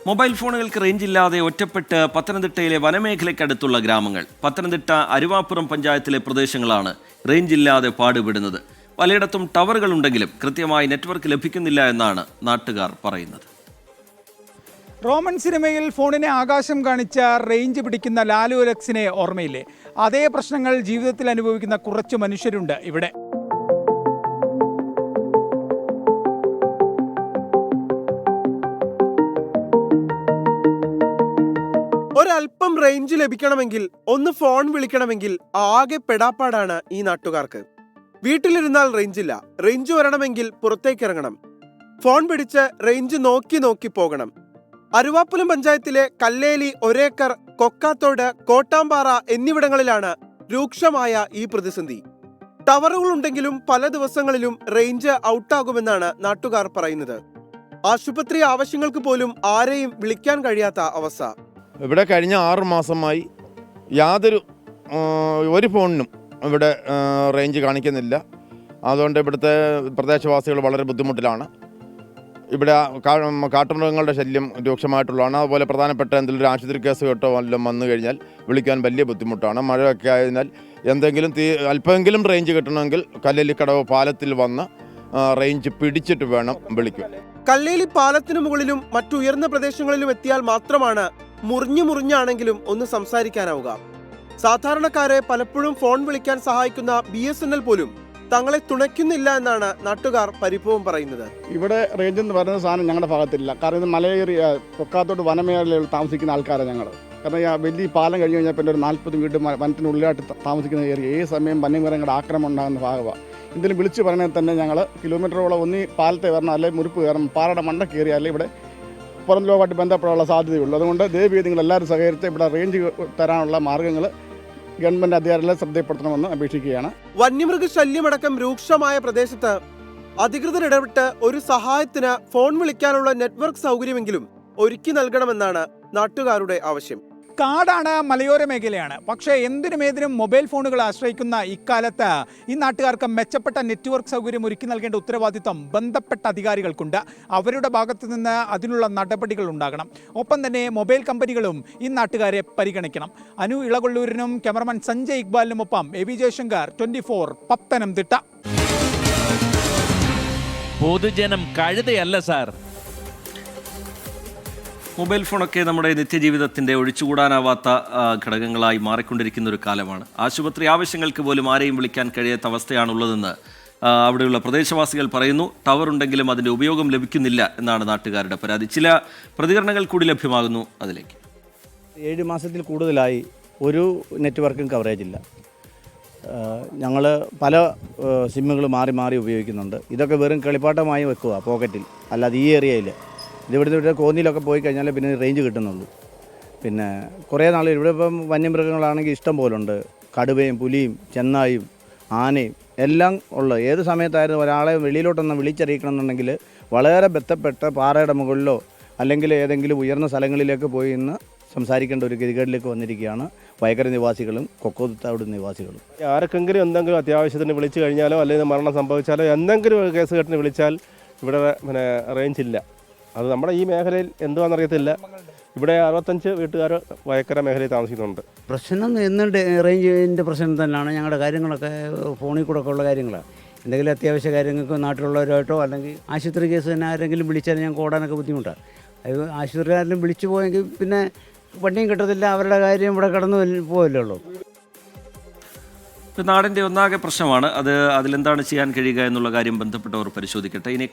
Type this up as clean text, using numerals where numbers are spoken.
Mobile ഫോണുകൾക്ക് range ഇല്ലാതെ ഒറ്റപ്പെട്ട് പത്തനംതിട്ടയിലെ വനമേഖലയ്ക്കടുത്തുള്ള ഗ്രാമങ്ങൾ. പത്തനംതിട്ട അരുവാപ്പുറം പഞ്ചായത്തിലെ പ്രദേശങ്ങളാണ് റേഞ്ച് ഇല്ലാതെ പാടുപെടുന്നത്. പലയിടത്തും ടവറുകൾ ഉണ്ടെങ്കിലും കൃത്യമായി നെറ്റ്വർക്ക് ലഭിക്കുന്നില്ല എന്നാണ് നാട്ടുകാർ പറയുന്നത്. റോമൻ സിനിമയിൽ ഫോണിനെ ആകാശം കാണിച്ച റേഞ്ച് പിടിക്കുന്ന ലാലു അലക്സിനെ ഓർമ്മയില്ലേ? അതേ പ്രശ്നങ്ങൾ ജീവിതത്തിൽ അനുഭവിക്കുന്ന കുറച്ച് മനുഷ്യരുണ്ട് ഇവിടെ. ഒരല്പം റേഞ്ച് ലഭിക്കണമെങ്കിൽ, ഒന്ന് ഫോൺ വിളിക്കണമെങ്കിൽ ആകെ പെടാപ്പാടാണ് ഈ നാട്ടുകാർക്ക്. വീട്ടിലിരുന്നാൽ റേഞ്ചില്ല, റേഞ്ച് വരണമെങ്കിൽ പുറത്തേക്ക് ഇറങ്ങണം, ഫോൺ പിടിച്ച് റേഞ്ച് നോക്കി പോകണം. അരുവാപ്പുലം പഞ്ചായത്തിലെ കല്ലേലി, ഒരേക്കർ, കൊക്കാത്തോട്, കോട്ടാമ്പാറ എന്നിവിടങ്ങളിലാണ് രൂക്ഷമായ ഈ പ്രതിസന്ധി. ടവറുകളുണ്ടെങ്കിലും പല ദിവസങ്ങളിലും റേഞ്ച് ഔട്ടാകുമെന്നാണ് നാട്ടുകാർ പറയുന്നത്. ആശുപത്രി ആവശ്യങ്ങൾക്ക് പോലും ആരെയും വിളിക്കാൻ കഴിയാത്ത അവസ്ഥ. ഇവിടെ കഴിഞ്ഞ 6 മാസമായി ഒരു ഫോണിനും ഇവിടെ റേഞ്ച് കാണിക്കുന്നില്ല. അതുകൊണ്ട് ഇവിടുത്തെ പ്രദേശവാസികൾ വളരെ ബുദ്ധിമുട്ടിലാണ്. ഇവിടെ കാട്ടുമൃഗങ്ങളുടെ ശല്യം രൂക്ഷമായിട്ടുള്ളതാണ്. അതുപോലെ പ്രധാനപ്പെട്ട എന്തെങ്കിലും ഒരു ആശുപത്രി കേസ് കേട്ടോ വല്ലതും വന്നു കഴിഞ്ഞാൽ വിളിക്കാൻ വലിയ ബുദ്ധിമുട്ടാണ്. മഴയൊക്കെ ആയതിനാൽ എന്തെങ്കിലും അല്പമെങ്കിലും റേഞ്ച് കിട്ടണമെങ്കിൽ കല്ലേലിക്കടവ് പാലത്തിൽ വന്ന് റേഞ്ച് പിടിച്ചിട്ട് വേണം വിളിക്കാൻ. കല്ലേലി പാലത്തിനു മുകളിലും മറ്റുയർന്ന പ്രദേശങ്ങളിലും എത്തിയാൽ മാത്രമാണ് മുറിഞ്ഞാണെങ്കിലും ഒന്ന് സംസാരിക്കാനാവുക. സാധാരണക്കാരെ പലപ്പോഴും ഫോൺ വിളിക്കാൻ സഹായിക്കുന്ന BSNL പോലും തങ്ങളെ തുണയ്ക്കുന്നില്ല എന്നാണ് നാട്ടുകാർ പരിഭവം പറയുന്നത്. ഇവിടെ റേഞ്ച് എന്ന് പറയുന്ന സാധനം ഞങ്ങളുടെ ഭാഗത്തില്ല. കാരണം ഇത് മലയേറിയ പൊക്കാത്തോട്ട് വനമേഖലയിൽ താമസിക്കുന്ന ആൾക്കാരാണ് ഞങ്ങൾ. കാരണം വലിയ പാലം കഴിഞ്ഞ് കഴിഞ്ഞാൽ പിന്നെ ഒരു 40 വീട് വനത്തിനുള്ളിലായിട്ട് താമസിക്കുന്ന ഏരിയ. ഏത് സമയം വന്യമൃഗങ്ങളുടെ ആക്രമണം ഉണ്ടാകുന്ന ഭാഗമാണ്. എന്തെങ്കിലും വിളിച്ച് പറഞ്ഞാൽ തന്നെ ഞങ്ങൾ കിലോമീറ്ററോളം ഒന്നി പാലത്തെ വരണം, അല്ലെങ്കിൽ മുറിപ്പ് കയറണം, പാറയുടെ മണ്ട കയറി, അല്ലെങ്കിൽ ഇവിടെ പുറം ലോകമായിട്ട് ബന്ധപ്പെടാനുള്ള സാധ്യതയുള്ളൂ. അതുകൊണ്ട് ദയവേദി നിങ്ങൾ എല്ലാവരും സഹകരിച്ച് ഇവിടെ റേഞ്ച് തരാനുള്ള മാർഗ്ഗങ്ങൾ ഗവൺമെന്റ് അധികാരികളെ ശ്രദ്ധപ്പെടുത്തണമെന്ന് അപേക്ഷിക്കുകയാണ്. വന്യമൃഗശല്യമടക്കം രൂക്ഷമായ പ്രദേശത്ത് അധികൃതർ ഇടപെട്ട് ഒരു സഹായത്തിന് ഫോൺ വിളിക്കാനുള്ള നെറ്റ്വർക്ക് സൗകര്യമെങ്കിലും ഒരുക്കി നൽകണമെന്നാണ് നാട്ടുകാരുടെ ആവശ്യം. കാടാണ്, മലയോര മേഖലയാണ്. പക്ഷേ എന്തിനും മൊബൈൽ ഫോണുകൾ ആശ്രയിക്കുന്ന ഇക്കാലത്ത് ഈ നാട്ടുകാർക്ക് മെച്ചപ്പെട്ട നെറ്റ്വർക്ക് സൗകര്യം ഒരുക്കി നൽകേണ്ട ഉത്തരവാദിത്വം ബന്ധപ്പെട്ട അധികാരികൾക്കുണ്ട്. അവരുടെ ഭാഗത്തു നിന്ന് അതിനുള്ള നടപടികൾ ഉണ്ടാകണം. ഒപ്പം തന്നെ മൊബൈൽ കമ്പനികളും ഈ നാട്ടുകാരെ പരിഗണിക്കണം. അനു ഇളകൊള്ളൂരിനും ക്യാമറമാൻ സഞ്ജയ് ഇക്ബാലിനുമൊപ്പം AV ജയശങ്കർ, 24 പത്തനംതിട്ട. പൊതുജനം കഴുതയല്ല സാർ. മൊബൈൽ ഫോണൊക്കെ നമ്മുടെ നിത്യജീവിതത്തിൻ്റെ ഒഴിച്ചുകൂടാനാവാത്ത ഘടകങ്ങളായി മാറിക്കൊണ്ടിരിക്കുന്ന ഒരു കാലമാണ്. ആശുപത്രി ആവശ്യങ്ങൾക്ക് പോലും ആരെയും വിളിക്കാൻ കഴിയാത്ത അവസ്ഥയാണുള്ളതെന്ന് അവിടെയുള്ള പ്രദേശവാസികൾ പറയുന്നു. ടവർ ഉണ്ടെങ്കിലും അതിൻ്റെ ഉപയോഗം ലഭിക്കുന്നില്ല എന്നാണ് നാട്ടുകാരുടെ പരാതി. ചില പ്രതികരണങ്ങൾ കൂടി ലഭ്യമാകുന്നു അതിലേക്ക്. 7 മാസത്തിൽ കൂടുതലായി ഒരു നെറ്റ്വർക്കും കവറേജ് ഇല്ല. ഞങ്ങൾ പല സിമ്മുകൾ മാറി ഉപയോഗിക്കുന്നുണ്ട്. ഇതൊക്കെ വെറും കളിപ്പാട്ടമായി വെക്കുക പോക്കറ്റിൽ, അല്ലാതെ ഈ ഏരിയയിൽ. ഇതിവിടുത്തെ കോന്നിയിലൊക്കെ പോയി കഴിഞ്ഞാൽ പിന്നെ റേഞ്ച് കിട്ടുന്നുള്ളൂ. പിന്നെ കുറേ നാൾ ഇവിടെ ഇപ്പം വന്യമൃഗങ്ങളാണെങ്കിൽ ഇഷ്ടം പോലുണ്ട്. കടുവയും പുലിയും ചെന്നായും ആനയും എല്ലാം ഉള്ള ഏത് സമയത്തായിരുന്നു ഒരാളെ വെളിയിലോട്ടൊന്ന് വിളിച്ചറിയിക്കണമെന്നുണ്ടെങ്കിൽ വളരെ ബന്ധപ്പെട്ട പാറയുടെ മുകളിലോ അല്ലെങ്കിൽ ഏതെങ്കിലും ഉയർന്ന സ്ഥലങ്ങളിലേക്ക് പോയി ഇന്ന് സംസാരിക്കേണ്ട ഒരു ഗതികേടിലേക്ക് വന്നിരിക്കുകയാണ് വയക്കര നിവാസികളും കൊക്കോത്താട് നിവാസികളും. ആർക്കെങ്കിലും എന്തെങ്കിലും അത്യാവശ്യത്തിന് വിളിച്ചു കഴിഞ്ഞാലോ അല്ലെങ്കിൽ മരണം സംഭവിച്ചാലോ എന്തെങ്കിലും കേസ് കെട്ടിന് വിളിച്ചാൽ ഇവിടെ റേഞ്ച് ഇല്ല. അത് നമ്മുടെ ഈ മേഖലയിൽ എന്തുവാണെന്നറിയത്തില്ല. ഇവിടെ 65 വീട്ടുകാർ വയക്കര മേഖലയിൽ താമസിക്കുന്നുണ്ട്. പ്രശ്നം എന്നും റേഞ്ചിൻ്റെ പ്രശ്നം തന്നെയാണ്. ഞങ്ങളുടെ കാര്യങ്ങളൊക്കെ ഫോണിൽ കൂടെ ഒക്കെ ഉള്ള കാര്യങ്ങളാണ്. എന്തെങ്കിലും അത്യാവശ്യ കാര്യങ്ങൾക്ക് നാട്ടിലുള്ളവരായിട്ടോ അല്ലെങ്കിൽ ആശുപത്രി കേസ് തന്നെ ആരെങ്കിലും വിളിച്ചാൽ ഞങ്ങൾക്ക് ഓടാനൊക്കെ ബുദ്ധിമുട്ടാണ്. അത് ആശുപത്രിക്കാരെങ്കിലും വിളിച്ചു പോയെങ്കിൽ പിന്നെ വണ്ടിയും കിട്ടത്തില്ല, അവരുടെ കാര്യം ഇവിടെ കടന്നു പോയല്ലേ ഉള്ളൂ. നാടിൻ്റെ ഒന്നാകെ പ്രശ്നമാണ് അത്. അതിലെന്താണ് ചെയ്യാൻ കഴിയുക എന്നുള്ള കാര്യം ബന്ധപ്പെട്ടവർ പരിശോധിക്കട്ടെ. ഇനി